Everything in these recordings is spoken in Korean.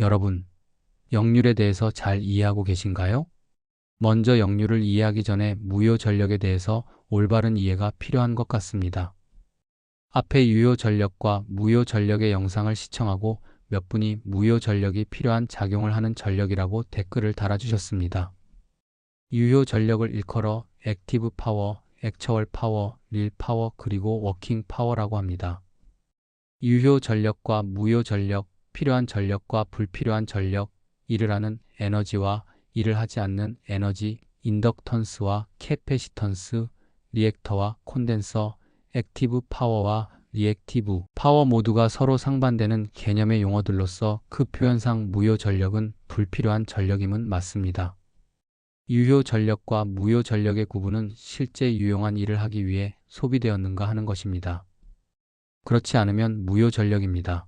여러분, 역률에 대해서 잘 이해하고 계신가요? 먼저 역률을 이해하기 전에 무효 전력에 대해서 올바른 이해가 필요한 것 같습니다. 앞에 유효 전력과 무효 전력의 영상을 시청하고 몇 분이 무효 전력이 필요한 작용을 하는 전력이라고 댓글을 달아주셨습니다. 유효 전력을 일컬어 액티브 파워, 액처얼 파워, 릴 파워, 그리고 워킹 파워라고 합니다. 유효 전력과 무효 전력, 필요한 전력과 불필요한 전력, 일을 하는 에너지와 일을 하지 않는 에너지, 인덕턴스와 캐패시턴스, 리액터와 콘덴서, 액티브 파워와 리액티브 파워 모두가 서로 상반되는 개념의 용어들로서 그 표현상 무효 전력은 불필요한 전력임은 맞습니다. 유효 전력과 무효 전력의 구분은 실제 유용한 일을 하기 위해 소비되었는가 하는 것입니다. 그렇지 않으면 무효 전력입니다.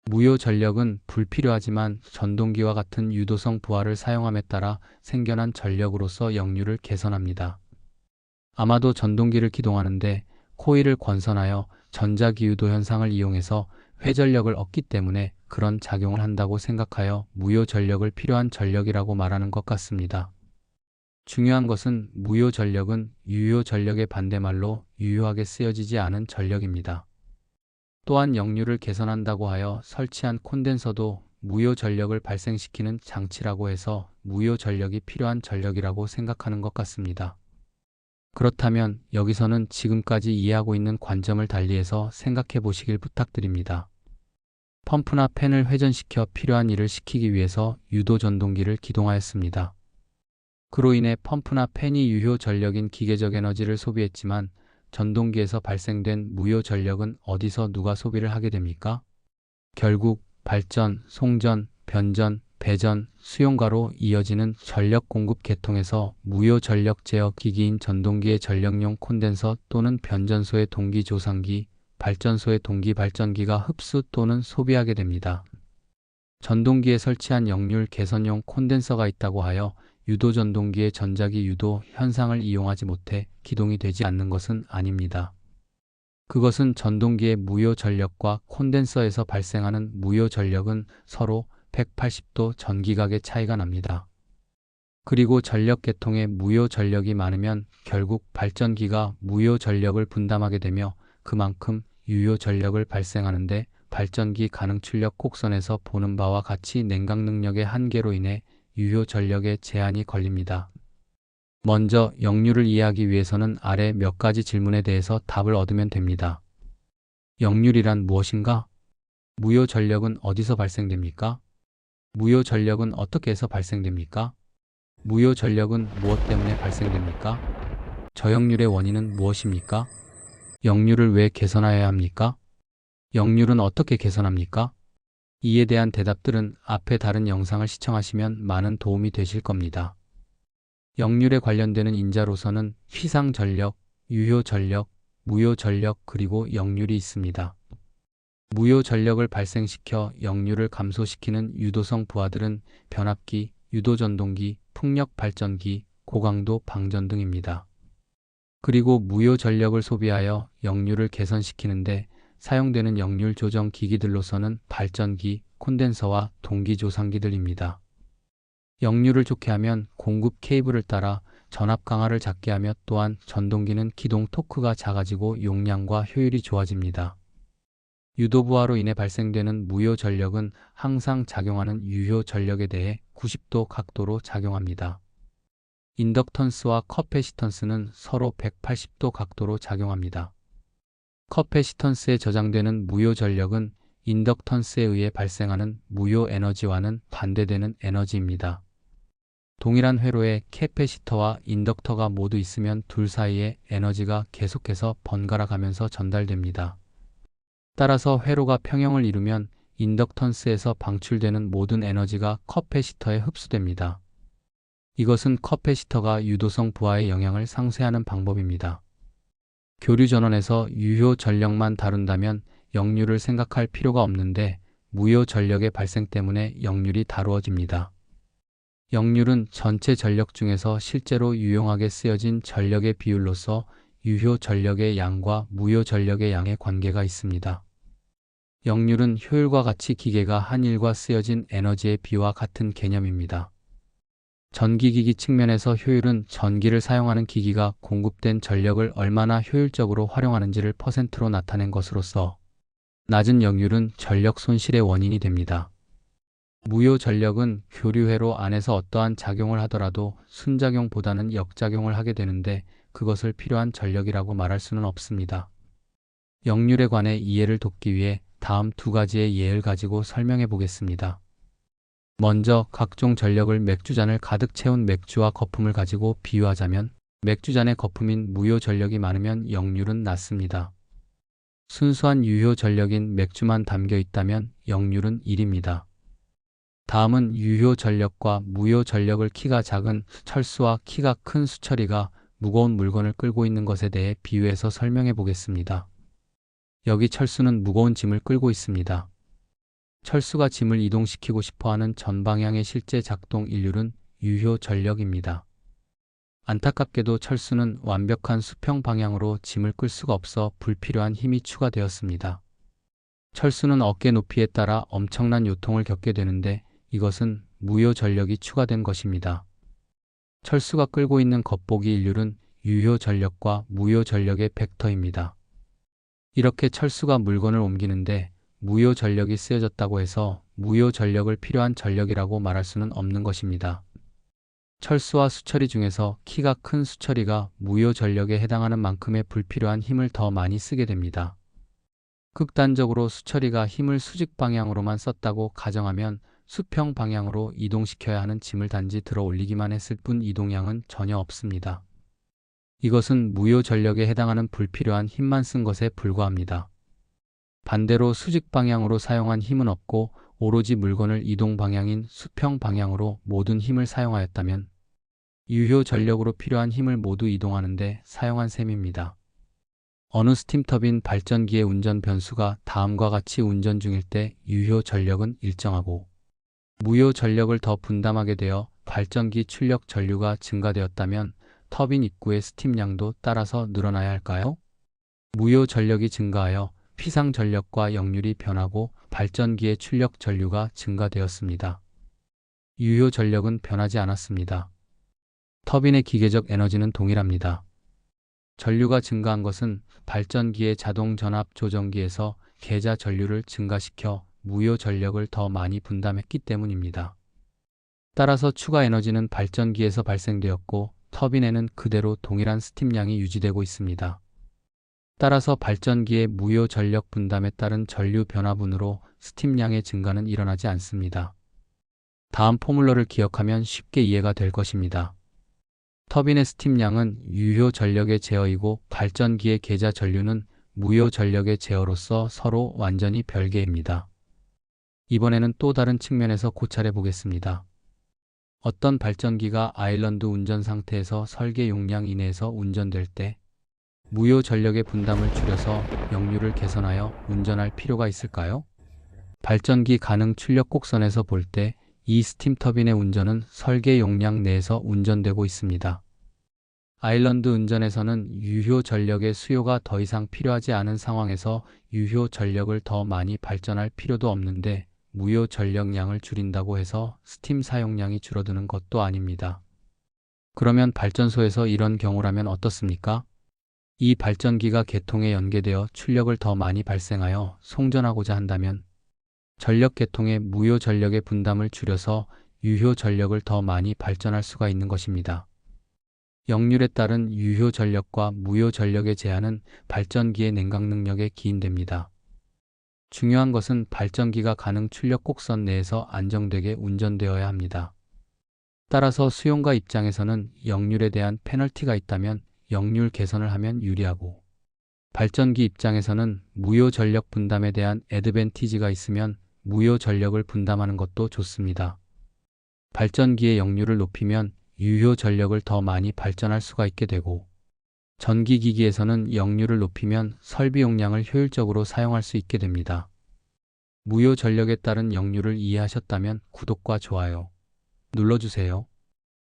무효 전력은 불필요하지만 전동기와 같은 유도성 부하를 사용함에 따라 생겨난 전력으로서 역률을 개선합니다. 아마도 전동기를 기동하는데 코일을 권선하여 전자기유도 현상을 이용해서 회전력을 얻기 때문에 그런 작용을 한다고 생각하여 무효 전력을 필요한 전력이라고 말하는 것 같습니다. 중요한 것은 무효 전력은 유효 전력의 반대말로 유효하게 쓰여지지 않은 전력입니다. 또한 역률을 개선한다고 하여 설치한 콘덴서도 무효 전력을 발생시키는 장치라고 해서 무효 전력이 필요한 전력이라고 생각하는 것 같습니다. 그렇다면 여기서는 지금까지 이해하고 있는 관점을 달리해서 생각해 보시길 부탁드립니다. 펌프나 팬을 회전시켜 필요한 일을 시키기 위해서 유도 전동기를 기동하였습니다. 그로 인해 펌프나 팬이 유효 전력인 기계적 에너지를 소비했지만 전동기에서 발생된 무효 전력은 어디서 누가 소비를 하게 됩니까? 결국 발전, 송전, 변전, 배전, 수용가로 이어지는 전력 공급 계통에서 무효 전력 제어 기기인 전동기의 전력용 콘덴서 또는 변전소의 동기 조상기, 발전소의 동기 발전기가 흡수 또는 소비하게 됩니다. 전동기에 설치한 역률 개선용 콘덴서가 있다고 하여 유도 전동기의 전자기 유도 현상을 이용하지 못해 기동이 되지 않는 것은 아닙니다. 그것은 전동기의 무효 전력과 콘덴서에서 발생하는 무효 전력은 서로 180도 전기각의 차이가 납니다. 그리고 전력 계통에 무효 전력이 많으면 결국 발전기가 무효 전력을 분담하게 되며 그만큼 유효 전력을 발생하는데 발전기 가능 출력 곡선에서 보는 바와 같이 냉각 능력의 한계로 인해 유효 전력에 제한이 걸립니다. 먼저 역률을 이해하기 위해서는 아래 몇 가지 질문에 대해서 답을 얻으면 됩니다. 역률이란 무엇인가? 무효 전력은 어디서 발생됩니까? 무효 전력은 어떻게 해서 발생됩니까? 무효 전력은 무엇 때문에 발생됩니까? 저역률의 원인은 무엇입니까? 역률을 왜 개선하여야 합니까? 역률은 어떻게 개선합니까? 이에 대한 대답들은 앞에 다른 영상을 시청하시면 많은 도움이 되실 겁니다. 역률에 관련되는 인자로서는 희상 전력, 유효 전력, 무효 전력 그리고 역률이 있습니다. 무효 전력을 발생시켜 역률을 감소시키는 유도성 부하들은 변압기, 유도전동기, 풍력 발전기, 고강도 방전 등입니다. 그리고 무효 전력을 소비하여 역률을 개선시키는데 사용되는 역률 조정 기기들로서는 발전기, 콘덴서와 동기 조상기들입니다. 역률을 좋게 하면 공급 케이블을 따라 전압 강하를 작게 하며 또한 전동기는 기동 토크가 작아지고 용량과 효율이 좋아집니다. 유도부하로 인해 발생되는 무효 전력은 항상 작용하는 유효 전력에 대해 90도 각도로 작용합니다. 인덕턴스와 커패시턴스는 서로 180도 각도로 작용합니다. 커패시턴스에 저장되는 무효 전력은 인덕턴스에 의해 발생하는 무효 에너지와는 반대되는 에너지입니다. 동일한 회로에 캐패시터와 인덕터가 모두 있으면 둘 사이에 에너지가 계속해서 번갈아 가면서 전달됩니다. 따라서 회로가 평형을 이루면 인덕턴스에서 방출되는 모든 에너지가 커패시터에 흡수됩니다. 이것은 커패시터가 유도성 부하의 영향을 상쇄하는 방법입니다. 교류 전원에서 유효 전력만 다룬다면 역률을 생각할 필요가 없는데 무효 전력의 발생 때문에 역률이 다루어집니다. 역률은 전체 전력 중에서 실제로 유용하게 쓰여진 전력의 비율로서 유효 전력의 양과 무효 전력의 양의 관계가 있습니다. 역률은 효율과 같이 기계가 한 일과 쓰여진 에너지의 비와 같은 개념입니다. 전기기기 측면에서 효율은 전기를 사용하는 기기가 공급된 전력을 얼마나 효율적으로 활용하는지를 퍼센트로 나타낸 것으로서 낮은 역률은 전력 손실의 원인이 됩니다. 무효 전력은 교류회로 안에서 어떠한 작용을 하더라도 순작용보다는 역작용을 하게 되는데 그것을 필요한 전력이라고 말할 수는 없습니다. 역률에 관해 이해를 돕기 위해 다음 두 가지의 예를 가지고 설명해 보겠습니다. 먼저 각종 전력을 맥주잔을 가득 채운 맥주와 거품을 가지고 비유하자면 맥주잔의 거품인 무효 전력이 많으면 역률은 낮습니다. 순수한 유효 전력인 맥주만 담겨 있다면 역률은 1입니다. 다음은 유효 전력과 무효 전력을 키가 작은 철수와 키가 큰 수철이가 무거운 물건을 끌고 있는 것에 대해 비유해서 설명해 보겠습니다. 여기 철수는 무거운 짐을 끌고 있습니다. 철수가 짐을 이동시키고 싶어하는 전방향의 실제 작동 일률은 유효 전력입니다. 안타깝게도 철수는 완벽한 수평 방향으로 짐을 끌 수가 없어 불필요한 힘이 추가되었습니다. 철수는 어깨 높이에 따라 엄청난 요통을 겪게 되는데 이것은 무효 전력이 추가된 것입니다. 철수가 끌고 있는 겉보기 일률은 유효 전력과 무효 전력의 벡터입니다. 이렇게 철수가 물건을 옮기는데 무효 전력이 쓰여졌다고 해서 무효 전력을 필요한 전력이라고 말할 수는 없는 것입니다. 철수와 수철이 중에서 키가 큰 수철이가 무효 전력에 해당하는 만큼의 불필요한 힘을 더 많이 쓰게 됩니다. 극단적으로 수철이가 힘을 수직 방향으로만 썼다고 가정하면 수평 방향으로 이동시켜야 하는 짐을 단지 들어 올리기만 했을 뿐 이동량은 전혀 없습니다. 이것은 무효 전력에 해당하는 불필요한 힘만 쓴 것에 불과합니다. 반대로 수직 방향으로 사용한 힘은 없고 오로지 물건을 이동 방향인 수평 방향으로 모든 힘을 사용하였다면 유효 전력으로 필요한 힘을 모두 이동하는데 사용한 셈입니다. 어느 스팀터빈 발전기의 운전 변수가 다음과 같이 운전 중일 때 유효 전력은 일정하고 무효 전력을 더 분담하게 되어 발전기 출력 전류가 증가되었다면 터빈 입구의 스팀량도 따라서 늘어나야 할까요? 무효 전력이 증가하여 피상 전력과 역률이 변하고 발전기의 출력 전류가 증가되었습니다. 유효 전력은 변하지 않았습니다. 터빈의 기계적 에너지는 동일합니다. 전류가 증가한 것은 발전기의 자동 전압 조정기에서 계좌 전류를 증가시켜 무효 전력을 더 많이 분담했기 때문입니다. 따라서 추가 에너지는 발전기에서 발생되었고 터빈에는 그대로 동일한 스팀량이 유지되고 있습니다. 따라서 발전기의 무효 전력 분담에 따른 전류 변화분으로 스팀량의 증가는 일어나지 않습니다. 다음 포뮬러를 기억하면 쉽게 이해가 될 것입니다. 터빈의 스팀량은 유효 전력의 제어이고 발전기의 계좌 전류는 무효 전력의 제어로서 서로 완전히 별개입니다. 이번에는 또 다른 측면에서 고찰해 보겠습니다. 어떤 발전기가 아일랜드 운전 상태에서 설계 용량 이내에서 운전될 때 무효 전력의 분담을 줄여서 역률을 개선하여 운전할 필요가 있을까요? 발전기 가능 출력 곡선에서 볼 때 이 스팀 터빈의 운전은 설계 용량 내에서 운전되고 있습니다. 아일랜드 운전에서는 유효 전력의 수요가 더 이상 필요하지 않은 상황에서 유효 전력을 더 많이 발전할 필요도 없는데 무효 전력량을 줄인다고 해서 스팀 사용량이 줄어드는 것도 아닙니다. 그러면 발전소에서 이런 경우라면 어떻습니까? 이 발전기가 계통에 연계되어 출력을 더 많이 발생하여 송전하고자 한다면 전력 계통의 무효 전력의 분담을 줄여서 유효 전력을 더 많이 발전할 수가 있는 것입니다. 역률에 따른 유효 전력과 무효 전력의 제한은 발전기의 냉각 능력에 기인됩니다. 중요한 것은 발전기가 가능 출력 곡선 내에서 안정되게 운전되어야 합니다. 따라서 수용가 입장에서는 역률에 대한 페널티가 있다면 역률 개선을 하면 유리하고 발전기 입장에서는 무효 전력 분담에 대한 애드밴티지가 있으면 무효 전력을 분담하는 것도 좋습니다. 발전기의 역률을 높이면 유효 전력을 더 많이 발전할 수가 있게 되고 전기기기에서는 역률을 높이면 설비 용량을 효율적으로 사용할 수 있게 됩니다. 무효 전력에 따른 역률을 이해하셨다면 구독과 좋아요 눌러주세요.